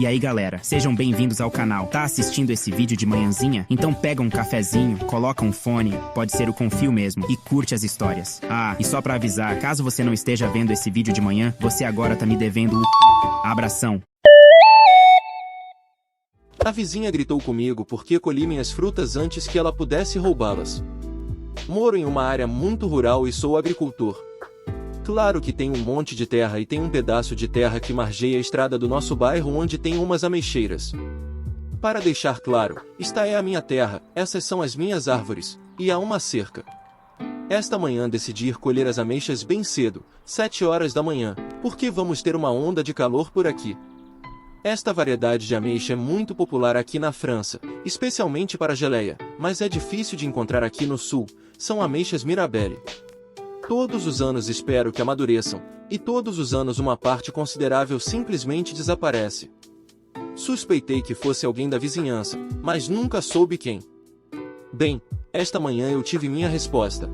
E aí galera, sejam bem-vindos ao canal. Tá assistindo esse vídeo de manhãzinha? Então pega um cafezinho, coloca um fone, pode ser o Confio mesmo, e curte as histórias. Ah, e só pra avisar, caso você não esteja vendo esse vídeo de manhã, você agora tá me devendo o abração. A vizinha gritou comigo porque colhi minhas frutas antes que ela pudesse roubá-las. Moro em uma área muito rural e sou agricultor. Claro que tem um monte de terra e tem um pedaço de terra que margeia a estrada do nosso bairro onde tem umas ameixeiras. Para deixar claro, esta é a minha terra, essas são as minhas árvores, e há uma cerca. Esta manhã decidi ir colher as ameixas bem cedo, 7 horas da manhã, porque vamos ter uma onda de calor por aqui. Esta variedade de ameixa é muito popular aqui na França, especialmente para geleia, mas é difícil de encontrar aqui no sul, são ameixas Mirabelle. Todos os anos espero que amadureçam, e todos os anos uma parte considerável simplesmente desaparece. Suspeitei que fosse alguém da vizinhança, mas nunca soube quem. Bem, esta manhã eu tive minha resposta.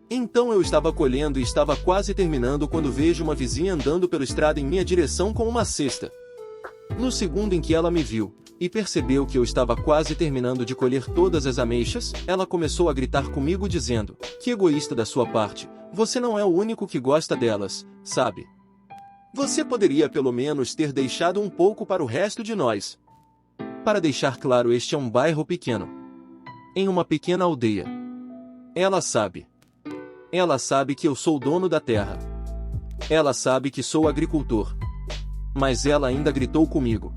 Então eu estava colhendo e estava quase terminando quando vejo uma vizinha andando pela estrada em minha direção com uma cesta. No segundo em que ela me viu, e percebeu que eu estava quase terminando de colher todas as ameixas, ela começou a gritar comigo dizendo, que egoísta da sua parte, você não é o único que gosta delas, sabe? Você poderia pelo menos ter deixado um pouco para o resto de nós. Para deixar claro, este é um bairro pequeno. Em uma pequena aldeia. Ela sabe. Ela sabe que eu sou dono da terra. Ela sabe que sou agricultor. Mas ela ainda gritou comigo.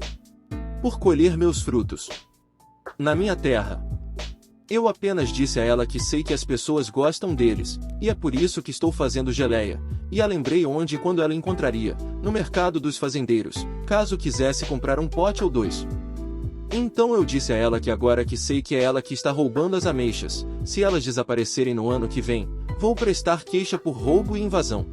Por colher meus frutos. Na minha terra. Eu apenas disse a ela que sei que as pessoas gostam deles, e é por isso que estou fazendo geleia, e a lembrei onde e quando ela encontraria, no mercado dos fazendeiros, caso quisesse comprar um pote ou dois. Então eu disse a ela que agora que sei que é ela que está roubando as ameixas, se elas desaparecerem no ano que vem, vou prestar queixa por roubo e invasão.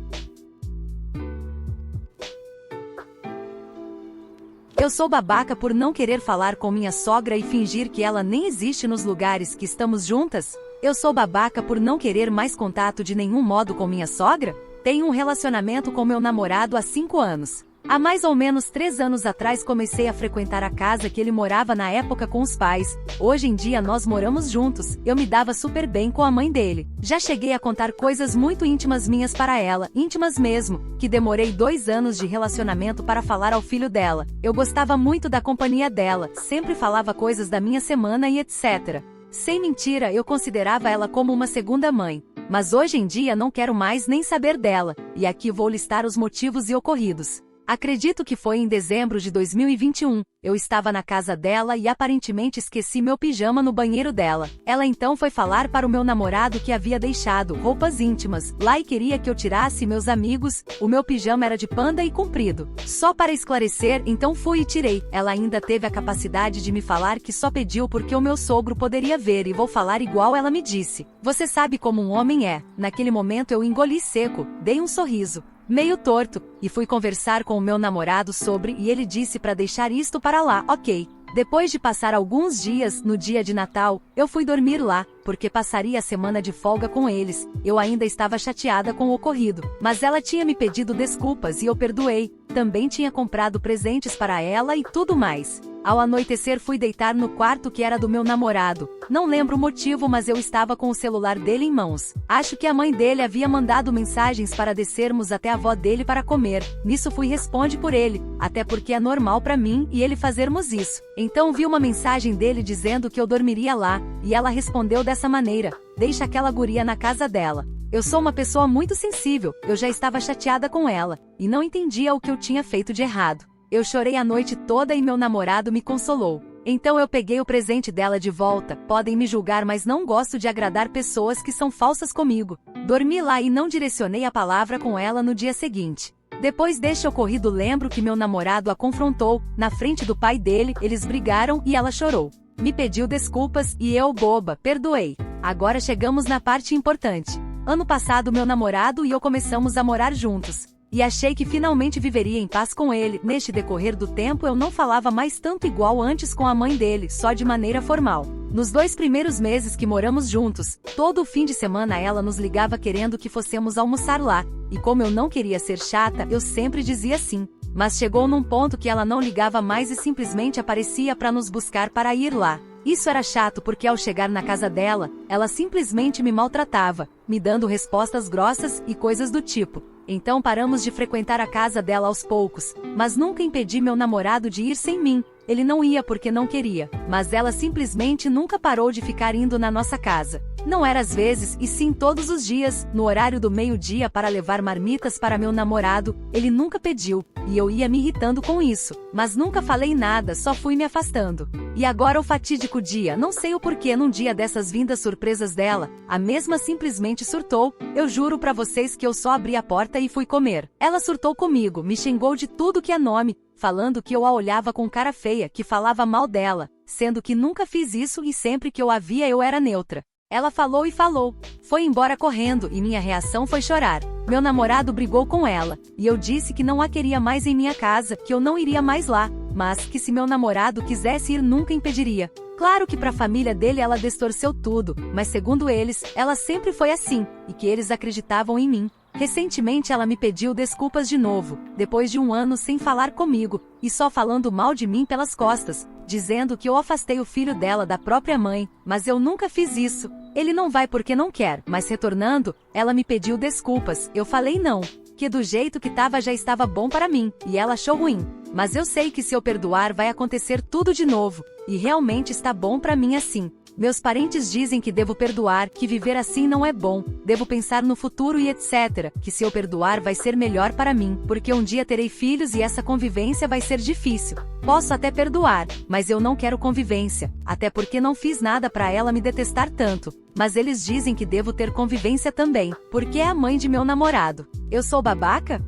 Eu sou babaca por não querer falar com minha sogra e fingir que ela nem existe nos lugares que estamos juntas? Eu sou babaca por não querer mais contato de nenhum modo com minha sogra? Tenho um relacionamento com meu namorado há 5 anos. Há mais ou menos 3 anos atrás comecei a frequentar a casa que ele morava na época com os pais. Hoje em dia nós moramos juntos, eu me dava super bem com a mãe dele. Já cheguei a contar coisas muito íntimas minhas para ela, íntimas mesmo, que demorei 2 anos de relacionamento para falar ao filho dela. Eu gostava muito da companhia dela, sempre falava coisas da minha semana e etc. Sem mentira, eu considerava ela como uma segunda mãe. Mas hoje em dia não quero mais nem saber dela, e aqui vou listar os motivos e ocorridos. Acredito que foi em dezembro de 2021, eu estava na casa dela e aparentemente esqueci meu pijama no banheiro dela. Ela então foi falar para o meu namorado que havia deixado roupas íntimas lá e queria que eu tirasse meus amigos, o meu pijama era de panda e comprido. Só para esclarecer, então fui e tirei. Ela ainda teve a capacidade de me falar que só pediu porque o meu sogro poderia ver e vou falar igual ela me disse. Você sabe como um homem é. Naquele momento eu engoli seco, dei um sorriso meio torto, e fui conversar com o meu namorado sobre e ele disse para deixar isto para lá, ok. Depois de passar alguns dias, no dia de Natal, eu fui dormir lá, porque passaria a semana de folga com eles. Eu ainda estava chateada com o ocorrido, mas ela tinha me pedido desculpas e eu perdoei. Também tinha comprado presentes para ela e tudo mais. Ao anoitecer fui deitar no quarto que era do meu namorado. Não lembro o motivo, mas eu estava com o celular dele em mãos. Acho que a mãe dele havia mandado mensagens para descermos até a avó dele para comer. Nisso fui responde por ele, até porque é normal para mim e ele fazermos isso. Então vi uma mensagem dele dizendo que eu dormiria lá, e ela respondeu dessa maneira: deixa aquela guria na casa dela. Eu sou uma pessoa muito sensível, eu já estava chateada com ela, e não entendia o que eu tinha feito de errado. Eu chorei a noite toda e meu namorado me consolou. Então eu peguei o presente dela de volta. Podem me julgar, mas não gosto de agradar pessoas que são falsas comigo. Dormi lá e não direcionei a palavra com ela no dia seguinte. Depois deste ocorrido lembro que meu namorado a confrontou, na frente do pai dele, eles brigaram e ela chorou. Me pediu desculpas e eu, boba, perdoei. Agora chegamos na parte importante. Ano passado meu namorado e eu começamos a morar juntos. E achei que finalmente viveria em paz com ele. Neste decorrer do tempo eu não falava mais tanto igual antes com a mãe dele, só de maneira formal. Nos 2 primeiros meses que moramos juntos, todo o fim de semana ela nos ligava querendo que fossemos almoçar lá. E como eu não queria ser chata, eu sempre dizia sim. mas chegou num ponto que ela não ligava mais e simplesmente aparecia para nos buscar para ir lá. Isso era chato porque ao chegar na casa dela, ela simplesmente me maltratava, me dando respostas grossas e coisas do tipo. Então paramos de frequentar a casa dela aos poucos, mas nunca impedi meu namorado de ir sem mim. Ele não ia porque não queria, mas ela simplesmente nunca parou de ficar indo na nossa casa. Não era às vezes, e sim todos os dias, no horário do meio-dia para levar marmitas para meu namorado. Ele nunca pediu, e eu ia me irritando com isso, mas nunca falei nada, só fui me afastando. E agora o fatídico dia, não sei o porquê, num dia dessas vindas surpresas dela, a mesma simplesmente surtou. Eu juro pra vocês que eu só abri a porta e fui comer. Ela surtou comigo, me xingou de tudo que é nome, falando que eu a olhava com cara feia, que falava mal dela, sendo que nunca fiz isso e sempre que eu a via eu era neutra. Ela falou e falou, foi embora correndo e minha reação foi chorar. Meu namorado brigou com ela, e eu disse que não a queria mais em minha casa, que eu não iria mais lá, mas que se meu namorado quisesse ir nunca impediria. Claro que pra família dele ela distorceu tudo, mas segundo eles, ela sempre foi assim, e que eles acreditavam em mim. Recentemente ela me pediu desculpas de novo, depois de 1 ano sem falar comigo, e só falando mal de mim pelas costas, dizendo que eu afastei o filho dela da própria mãe, mas eu nunca fiz isso. Ele não vai porque não quer, mas retornando, ela me pediu desculpas, eu falei não, que do jeito que tava já estava bom para mim, e ela achou ruim. Mas eu sei que se eu perdoar vai acontecer tudo de novo, e realmente está bom para mim assim. Meus parentes dizem que devo perdoar, que viver assim não é bom, devo pensar no futuro e etc, que se eu perdoar vai ser melhor para mim, porque um dia terei filhos e essa convivência vai ser difícil. Posso até perdoar, mas eu não quero convivência, até porque não fiz nada para ela me detestar tanto. Mas eles dizem que devo ter convivência também, porque é a mãe de meu namorado. Eu sou babaca?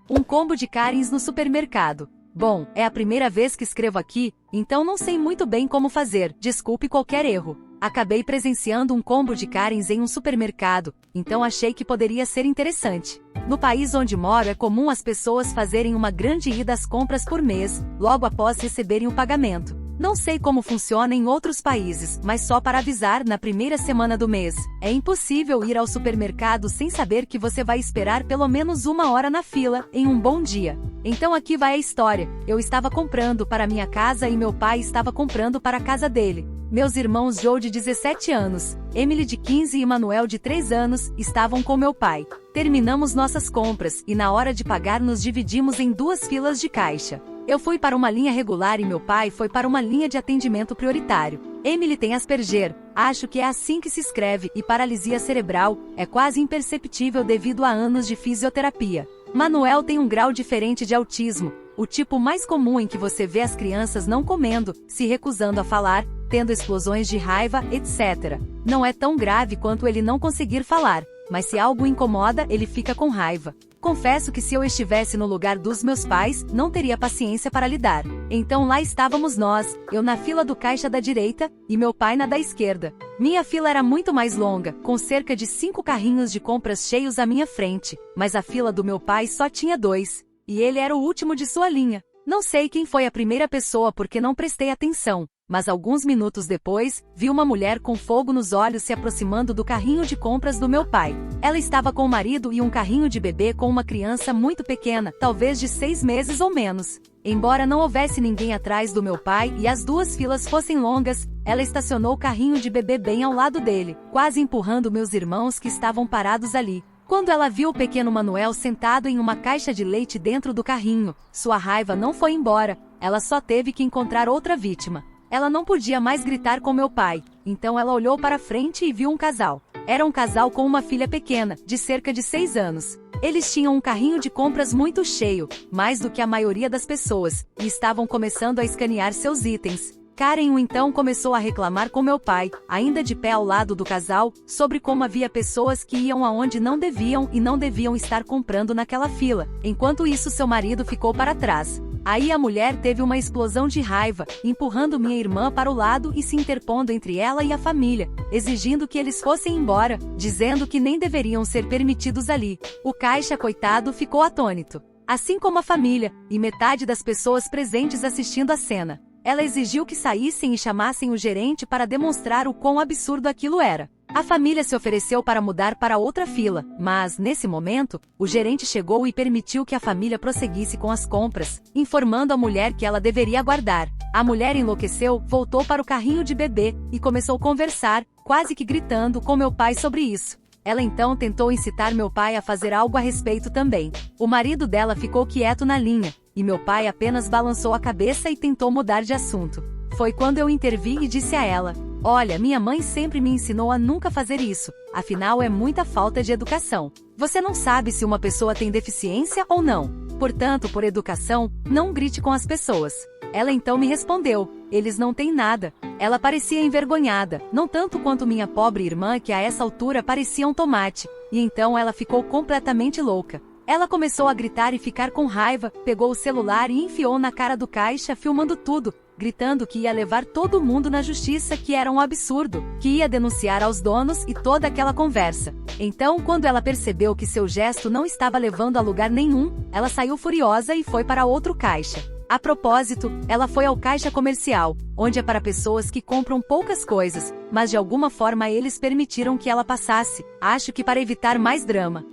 Um combo de Karins no supermercado. Bom, é a primeira vez que escrevo aqui, então não sei muito bem como fazer, desculpe qualquer erro. Acabei presenciando um combo de Karins em um supermercado, então achei que poderia ser interessante. No país onde moro é comum as pessoas fazerem uma grande ida às compras por mês, logo após receberem o pagamento. Não sei como funciona em outros países, mas só para avisar, na primeira semana do mês, é impossível ir ao supermercado sem saber que você vai esperar pelo menos 1 hora na fila, em um bom dia. Então aqui vai a história, eu estava comprando para minha casa e meu pai estava comprando para a casa dele. Meus irmãos Joe de 17 anos, Emily de 15 e Manuel de 3 anos, estavam com meu pai. Terminamos nossas compras, e na hora de pagar nos dividimos em 2 filas de caixa. Eu fui para uma linha regular e meu pai foi para uma linha de atendimento prioritário. Emily tem Asperger, acho que é assim que se escreve, e paralisia cerebral, é quase imperceptível devido a anos de fisioterapia. Manuel tem um grau diferente de autismo, o tipo mais comum em que você vê as crianças não comendo, se recusando a falar, tendo explosões de raiva, etc. Não é tão grave quanto ele não conseguir falar, mas se algo incomoda, ele fica com raiva. Confesso que se eu estivesse no lugar dos meus pais, não teria paciência para lidar. Então lá estávamos nós, eu na fila do caixa da direita, e meu pai na da esquerda. Minha fila era muito mais longa, com cerca de 5 carrinhos de compras cheios à minha frente, mas a fila do meu pai só tinha 2, e ele era o último de sua linha. Não sei quem foi a primeira pessoa porque não prestei atenção, mas alguns minutos depois, vi uma mulher com fogo nos olhos se aproximando do carrinho de compras do meu pai. Ela estava com o marido e um carrinho de bebê com uma criança muito pequena, talvez de 6 meses ou menos. Embora não houvesse ninguém atrás do meu pai e as 2 filas fossem longas, ela estacionou o carrinho de bebê bem ao lado dele, quase empurrando meus irmãos que estavam parados ali. Quando ela viu o pequeno Manuel sentado em uma caixa de leite dentro do carrinho, sua raiva não foi embora, ela só teve que encontrar outra vítima. Ela não podia mais gritar com meu pai, então ela olhou para frente e viu um casal. Era um casal com uma filha pequena, de cerca de 6 anos. Eles tinham um carrinho de compras muito cheio, mais do que a maioria das pessoas, e estavam começando a escanear seus itens. Karen então começou a reclamar com meu pai, ainda de pé ao lado do casal, sobre como havia pessoas que iam aonde não deviam e não deviam estar comprando naquela fila. Enquanto isso, seu marido ficou para trás. Aí a mulher teve uma explosão de raiva, empurrando minha irmã para o lado e se interpondo entre ela e a família, exigindo que eles fossem embora, dizendo que nem deveriam ser permitidos ali. O caixa, coitado, ficou atônito, assim como a família, e metade das pessoas presentes assistindo a cena. Ela exigiu que saíssem e chamassem o gerente para demonstrar o quão absurdo aquilo era. A família se ofereceu para mudar para outra fila, mas, nesse momento, o gerente chegou e permitiu que a família prosseguisse com as compras, informando a mulher que ela deveria aguardar. A mulher enlouqueceu, voltou para o carrinho de bebê e começou a conversar, quase que gritando com meu pai sobre isso. Ela então tentou incitar meu pai a fazer algo a respeito também. O marido dela ficou quieto na linha, e meu pai apenas balançou a cabeça e tentou mudar de assunto. Foi quando eu intervi e disse a ela: olha, minha mãe sempre me ensinou a nunca fazer isso, afinal é muita falta de educação. Você não sabe se uma pessoa tem deficiência ou não. Portanto, por educação, não grite com as pessoas. Ela então me respondeu: eles não têm nada. Ela parecia envergonhada, não tanto quanto minha pobre irmã, que a essa altura parecia um tomate, e então ela ficou completamente louca. Ela começou a gritar e ficar com raiva, pegou o celular e enfiou na cara do caixa, filmando tudo, gritando que ia levar todo mundo na justiça, que era um absurdo, que ia denunciar aos donos e toda aquela conversa. Então, quando ela percebeu que seu gesto não estava levando a lugar nenhum, ela saiu furiosa e foi para outro caixa. A propósito, ela foi ao caixa comercial, onde é para pessoas que compram poucas coisas, mas de alguma forma eles permitiram que ela passasse, acho que para evitar mais drama.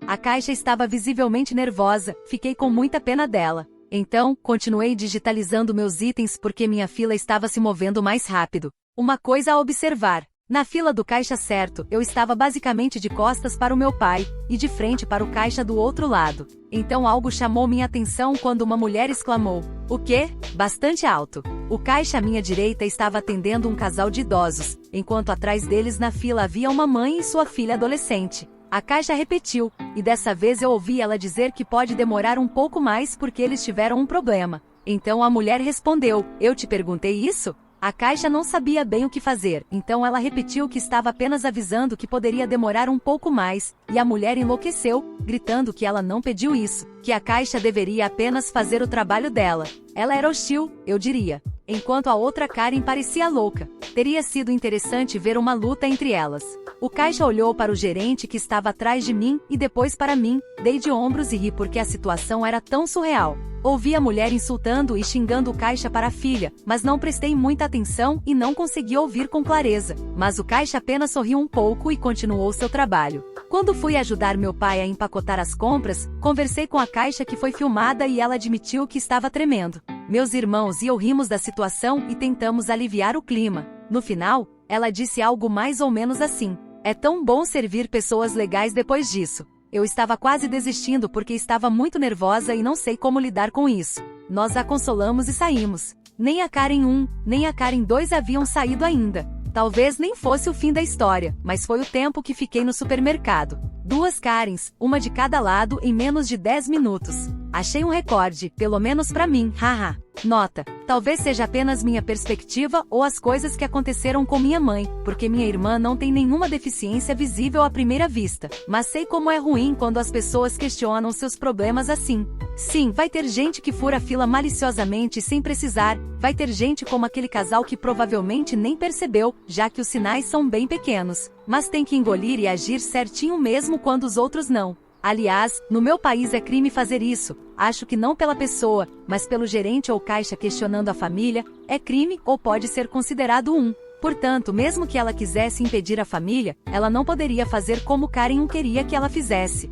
A caixa estava visivelmente nervosa, fiquei com muita pena dela. Então, continuei digitalizando meus itens porque minha fila estava se movendo mais rápido. Uma coisa a observar: na fila do caixa certo, eu estava basicamente de costas para o meu pai, e de frente para o caixa do outro lado. Então algo chamou minha atenção quando uma mulher exclamou: o quê? Bastante alto. O caixa à minha direita estava atendendo um casal de idosos, enquanto atrás deles na fila havia uma mãe e sua filha adolescente. A caixa repetiu, e dessa vez eu ouvi ela dizer que pode demorar um pouco mais porque eles tiveram um problema. Então a mulher respondeu: eu te perguntei isso? A caixa não sabia bem o que fazer, então ela repetiu que estava apenas avisando que poderia demorar um pouco mais, e a mulher enlouqueceu, gritando que ela não pediu isso, que a caixa deveria apenas fazer o trabalho dela. Ela era hostil, eu diria. Enquanto a outra Karen parecia louca. Teria sido interessante ver uma luta entre elas. O caixa olhou para o gerente que estava atrás de mim e depois para mim, dei de ombros e ri porque a situação era tão surreal. Ouvi a mulher insultando e xingando o caixa para a filha, mas não prestei muita atenção e não consegui ouvir com clareza. Mas o caixa apenas sorriu um pouco e continuou seu trabalho. Quando fui ajudar meu pai a empacotar as compras, conversei com a caixa que foi filmada e ela admitiu que estava tremendo. Meus irmãos e eu rimos da situação e tentamos aliviar o clima. No final, ela disse algo mais ou menos assim: é tão bom servir pessoas legais depois disso. Eu estava quase desistindo porque estava muito nervosa e não sei como lidar com isso. Nós a consolamos e saímos. Nem a Karen 1, nem a Karen 2 haviam saído ainda. Talvez nem fosse o fim da história, mas foi o tempo que fiquei no supermercado. 2 Karens, uma de cada lado em menos de 10 minutos. Achei um recorde, pelo menos pra mim, haha. Nota: talvez seja apenas minha perspectiva ou as coisas que aconteceram com minha mãe, porque minha irmã não tem nenhuma deficiência visível à primeira vista. Mas sei como é ruim quando as pessoas questionam seus problemas assim. Sim, vai ter gente que fura a fila maliciosamente sem precisar, vai ter gente como aquele casal que provavelmente nem percebeu, já que os sinais são bem pequenos. Mas tem que engolir e agir certinho mesmo quando os outros não. Aliás, no meu país é crime fazer isso. Acho que não pela pessoa, mas pelo gerente ou caixa questionando a família, é crime ou pode ser considerado um. Portanto, mesmo que ela quisesse impedir a família, ela não poderia fazer como Karen queria que ela fizesse.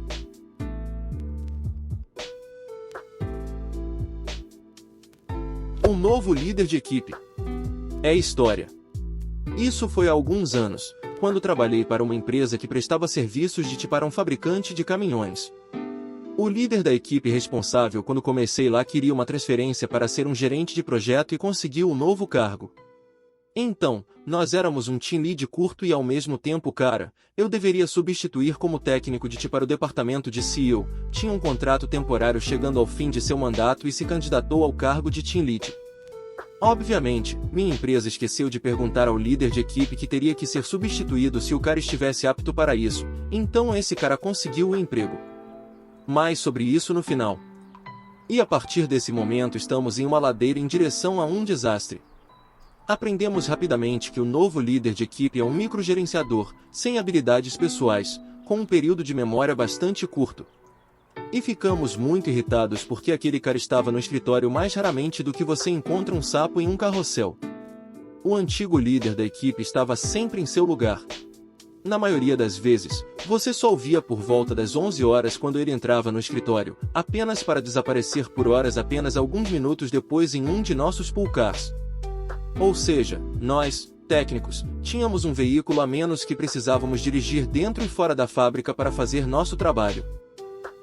Um novo líder de equipe. É história. Isso foi há alguns anos, quando trabalhei para uma empresa que prestava serviços de para um fabricante de caminhões. O líder da equipe responsável quando comecei lá queria uma transferência para ser um gerente de projeto e conseguiu um novo cargo. Então, nós éramos um team lead curto e ao mesmo tempo eu deveria substituir como técnico de para o departamento de CEO, tinha um contrato temporário chegando ao fim de seu mandato e se candidatou ao cargo de team lead. Obviamente, minha empresa esqueceu de perguntar ao líder de equipe que teria que ser substituído se o cara estivesse apto para isso, então esse cara conseguiu o emprego. Mais sobre isso no final. E a partir desse momento estamos em uma ladeira em direção a um desastre. Aprendemos rapidamente que o novo líder de equipe é um microgerenciador, sem habilidades pessoais, com um período de memória bastante curto. E ficamos muito irritados porque aquele cara estava no escritório mais raramente do que você encontra um sapo em um carrossel. O antigo líder da equipe estava sempre em seu lugar. Na maioria das vezes, você só o via por volta das 11 horas quando ele entrava no escritório, apenas para desaparecer por horas apenas alguns minutos depois em um de nossos pool cars. Ou seja, nós, técnicos, tínhamos um veículo a menos que precisávamos dirigir dentro e fora da fábrica para fazer nosso trabalho.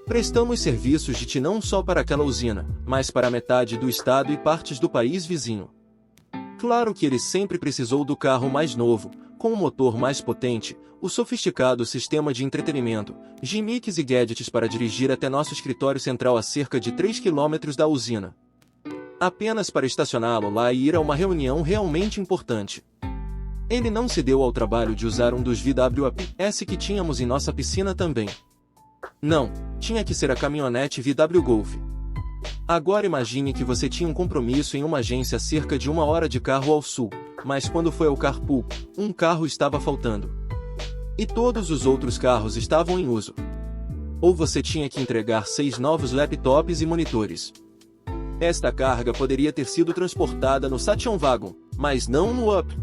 Prestamos serviços de TI não só para aquela usina, mas para metade do estado e partes do país vizinho. Claro que ele sempre precisou do carro mais novo, com um motor mais potente, o sofisticado sistema de entretenimento, gimmicks e gadgets para dirigir até nosso escritório central a cerca de 3 km da usina. Apenas para estacioná-lo lá e ir a uma reunião realmente importante. Ele não se deu ao trabalho de usar um dos VW-App que tínhamos em nossa piscina também. Não, tinha que ser a caminhonete VW Golf. Agora imagine que você tinha um compromisso em uma agência a cerca de 1 hora de carro ao sul, mas quando foi ao carpool, um carro estava faltando. E todos os outros carros estavam em uso. Ou você tinha que entregar 6 novos laptops e monitores. Esta carga poderia ter sido transportada no Station Wagon, mas não no Up.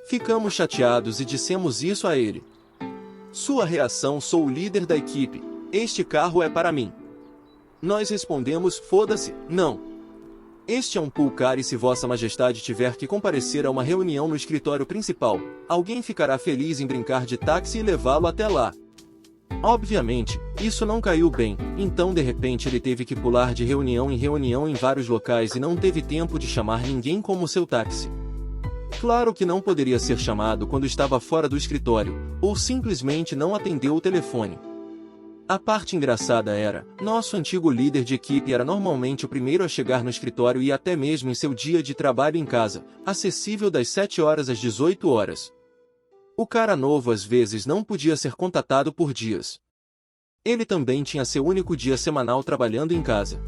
Ficamos chateados e dissemos isso a ele. Sua reação: sou o líder da equipe, este carro é para mim. Nós respondemos: foda-se, não. Este é um pool car e se Vossa Majestade tiver que comparecer a uma reunião no escritório principal, alguém ficará feliz em brincar de táxi e levá-lo até lá. Obviamente, isso não caiu bem, então de repente ele teve que pular de reunião em vários locais e não teve tempo de chamar ninguém como seu táxi. Claro que não poderia ser chamado quando estava fora do escritório, ou simplesmente não atendeu o telefone. A parte engraçada era, nosso antigo líder de equipe era normalmente o primeiro a chegar no escritório e até mesmo em seu dia de trabalho em casa, acessível das 7 horas às 18 horas. O cara novo às vezes não podia ser contatado por dias. Ele também tinha seu único dia semanal trabalhando em casa.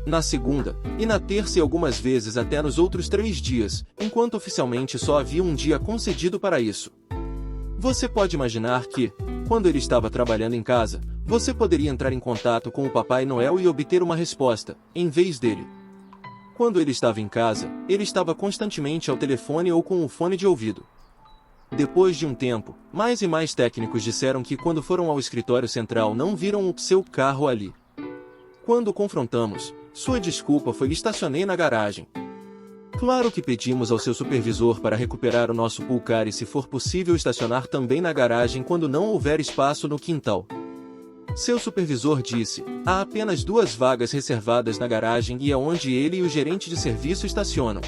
Na segunda, e na terça e algumas vezes até nos outros 3 dias, enquanto oficialmente só havia um dia concedido para isso. Você pode imaginar que, quando ele estava trabalhando em casa, você poderia entrar em contato com o Papai Noel e obter uma resposta, em vez dele. Quando ele estava em casa, ele estava constantemente ao telefone ou com o fone de ouvido. Depois de um tempo, mais e mais técnicos disseram que quando foram ao escritório central não viram o seu carro ali. Quando o confrontamos, sua desculpa foi: estacionei na garagem. Claro que pedimos ao seu supervisor para recuperar o nosso pool car e, se for possível, estacionar também na garagem quando não houver espaço no quintal. Seu supervisor disse: há apenas 2 vagas reservadas na garagem e é onde ele e o gerente de serviço estacionam.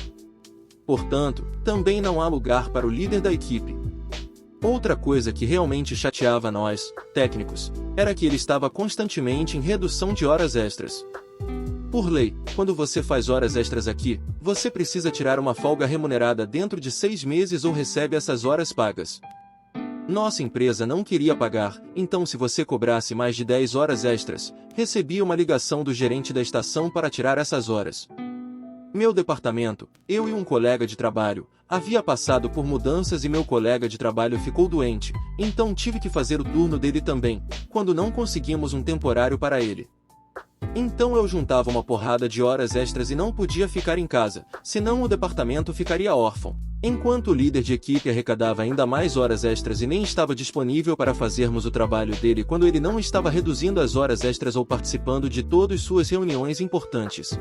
Portanto, também não há lugar para o líder da equipe. Outra coisa que realmente chateava nós, técnicos, era que ele estava constantemente em redução de horas extras. Por lei, quando você faz horas extras aqui, você precisa tirar uma folga remunerada dentro de 6 meses ou recebe essas horas pagas. Nossa empresa não queria pagar, então se você cobrasse mais de 10 horas extras, recebia uma ligação do gerente da estação para tirar essas horas. Meu departamento, eu e um colega de trabalho, havia passado por mudanças e meu colega de trabalho ficou doente, então tive que fazer o turno dele também, quando não conseguimos um temporário para ele. Então eu juntava uma porrada de horas extras e não podia ficar em casa, senão o departamento ficaria órfão. Enquanto o líder de equipe arrecadava ainda mais horas extras e nem estava disponível para fazermos o trabalho dele quando ele não estava reduzindo as horas extras ou participando de todas suas reuniões importantes.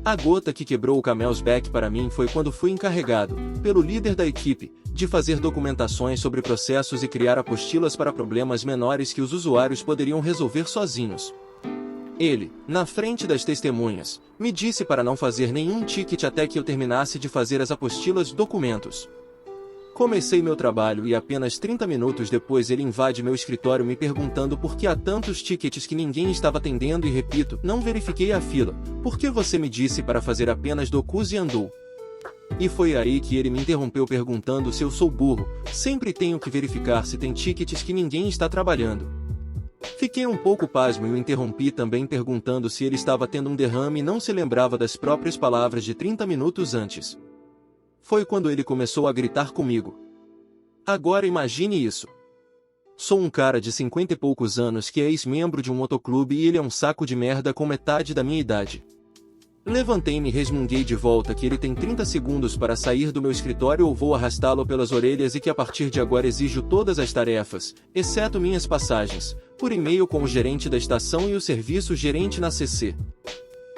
A gota que quebrou o camel's back para mim foi quando fui encarregado, pelo líder da equipe, de fazer documentações sobre processos e criar apostilas para problemas menores que os usuários poderiam resolver sozinhos. Ele, na frente das testemunhas, me disse para não fazer nenhum ticket até que eu terminasse de fazer as apostilas documentos. Comecei meu trabalho e apenas 30 minutos depois ele invade meu escritório me perguntando por que há tantos tickets que ninguém estava atendendo e repito: não verifiquei a fila, por que você me disse para fazer apenas docus e andou? E foi aí que ele me interrompeu perguntando se eu sou burro, sempre tenho que verificar se tem tickets que ninguém está trabalhando. Fiquei um pouco pasmo e o interrompi também perguntando se ele estava tendo um derrame e não se lembrava das próprias palavras de 30 minutos antes. Foi quando ele começou a gritar comigo. Agora imagine isso. Sou um cara de 50 e poucos anos que é ex-membro de um motoclube e ele é um saco de merda com metade da minha idade. Levantei-me e resmunguei de volta que ele tem 30 segundos para sair do meu escritório ou vou arrastá-lo pelas orelhas e que a partir de agora exijo todas as tarefas, exceto minhas passagens, por e-mail com o gerente da estação e o serviço gerente na CC.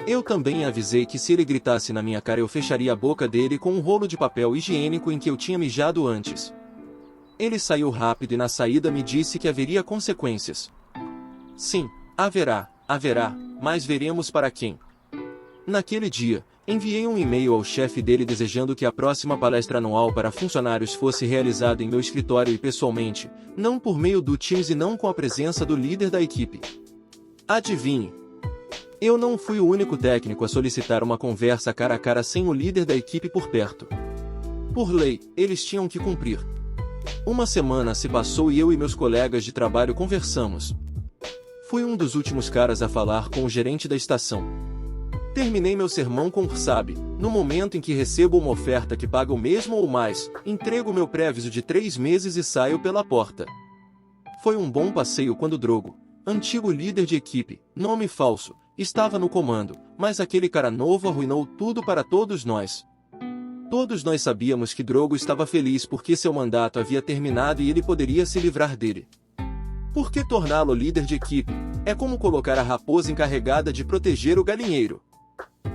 Eu também avisei que se ele gritasse na minha cara eu fecharia a boca dele com um rolo de papel higiênico em que eu tinha mijado antes. Ele saiu rápido e na saída me disse que haveria consequências. Sim, haverá, mas veremos para quem. Naquele dia, enviei um e-mail ao chefe dele desejando que a próxima palestra anual para funcionários fosse realizada em meu escritório e pessoalmente, não por meio do Teams e não com a presença do líder da equipe. Adivinhe? Eu não fui o único técnico a solicitar uma conversa cara a cara sem o líder da equipe por perto. Por lei, eles tinham que cumprir. Uma semana se passou e eu e meus colegas de trabalho conversamos. Fui um dos últimos caras a falar com o gerente da estação. Terminei meu sermão com sabe, no momento em que recebo uma oferta que paga o mesmo ou mais, entrego meu pré-aviso de 3 meses e saio pela porta. Foi um bom passeio quando Drogo, antigo líder de equipe, nome falso, estava no comando, mas aquele cara novo arruinou tudo para todos nós. Todos nós sabíamos que Drogo estava feliz porque seu mandato havia terminado e ele poderia se livrar dele. Por que torná-lo líder de equipe? É como colocar a raposa encarregada de proteger o galinheiro.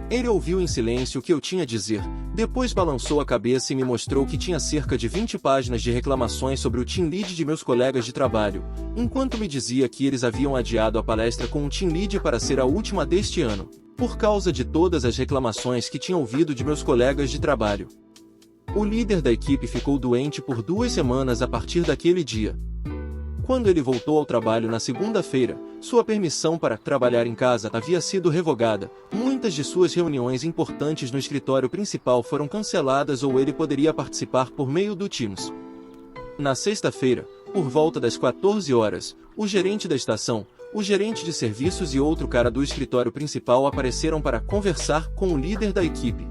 Ele ouviu em silêncio o que eu tinha a dizer, depois balançou a cabeça e me mostrou que tinha cerca de 20 páginas de reclamações sobre o team lead de meus colegas de trabalho, enquanto me dizia que eles haviam adiado a palestra com o team lead para ser a última deste ano, por causa de todas as reclamações que tinha ouvido de meus colegas de trabalho. O líder da equipe ficou doente por 2 semanas a partir daquele dia. Quando ele voltou ao trabalho na segunda-feira, sua permissão para trabalhar em casa havia sido revogada, muitas de suas reuniões importantes no escritório principal foram canceladas ou ele poderia participar por meio do Teams. Na sexta-feira, por volta das 14 horas, o gerente da estação, o gerente de serviços e outro cara do escritório principal apareceram para conversar com o líder da equipe.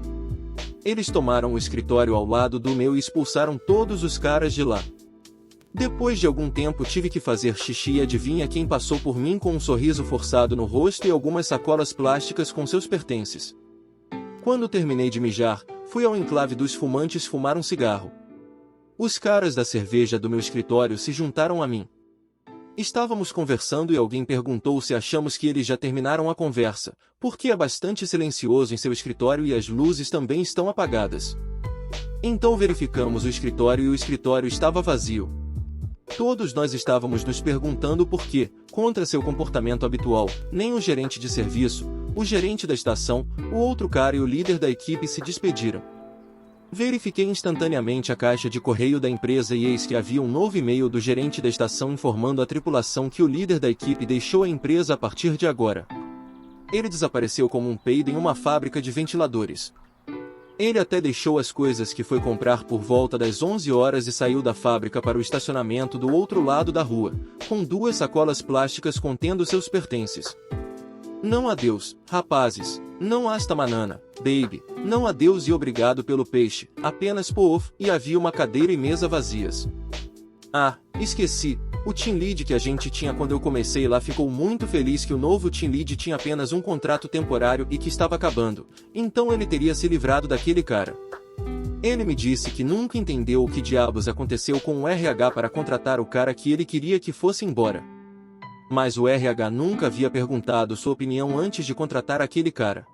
Eles tomaram o escritório ao lado do meu e expulsaram todos os caras de lá. Depois de algum tempo tive que fazer xixi e adivinha quem passou por mim com um sorriso forçado no rosto e algumas sacolas plásticas com seus pertences. Quando terminei de mijar, fui ao enclave dos fumantes fumar um cigarro. Os caras da cerveja do meu escritório se juntaram a mim. Estávamos conversando e alguém perguntou se achamos que eles já terminaram a conversa, porque é bastante silencioso em seu escritório e as luzes também estão apagadas. Então verificamos o escritório e o escritório estava vazio. Todos nós estávamos nos perguntando por que, contra seu comportamento habitual, nem o gerente de serviço, o gerente da estação, o outro cara e o líder da equipe se despediram. Verifiquei instantaneamente a caixa de correio da empresa e eis que havia um novo e-mail do gerente da estação informando a tripulação que o líder da equipe deixou a empresa a partir de agora. Ele desapareceu como um peido em uma fábrica de ventiladores. Ele até deixou as coisas que foi comprar por volta das 11 horas e saiu da fábrica para o estacionamento do outro lado da rua, com 2 sacolas plásticas contendo seus pertences. Não adeus, rapazes, não hasta manana, baby, não adeus e obrigado pelo peixe, apenas poof, e havia uma cadeira e mesa vazias. Ah, esqueci, o team lead que a gente tinha quando eu comecei lá ficou muito feliz que o novo team lead tinha apenas um contrato temporário e que estava acabando, então ele teria se livrado daquele cara. Ele me disse que nunca entendeu o que diabos aconteceu com o RH para contratar o cara que ele queria que fosse embora. Mas o RH nunca havia perguntado sua opinião antes de contratar aquele cara.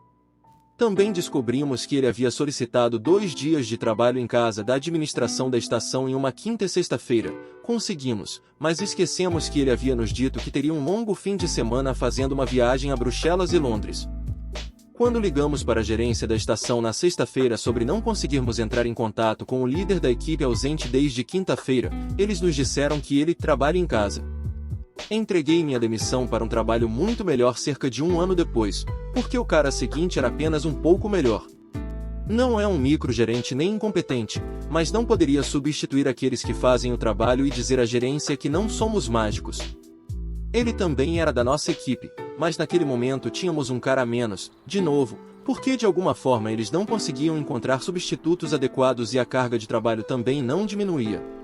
Também descobrimos que ele havia solicitado 2 dias de trabalho em casa da administração da estação em uma quinta e sexta-feira. Conseguimos, mas esquecemos que ele havia nos dito que teria um longo fim de semana fazendo uma viagem a Bruxelas e Londres. Quando ligamos para a gerência da estação na sexta-feira sobre não conseguirmos entrar em contato com o líder da equipe ausente desde quinta-feira, eles nos disseram que ele trabalha em casa. Entreguei minha demissão para um trabalho muito melhor cerca de 1 ano depois, porque o cara seguinte era apenas um pouco melhor. Não é um microgerente nem incompetente, mas não poderia substituir aqueles que fazem o trabalho e dizer à gerência que não somos mágicos. Ele também era da nossa equipe, mas naquele momento tínhamos um cara a menos, de novo, porque de alguma forma eles não conseguiam encontrar substitutos adequados e a carga de trabalho também não diminuía.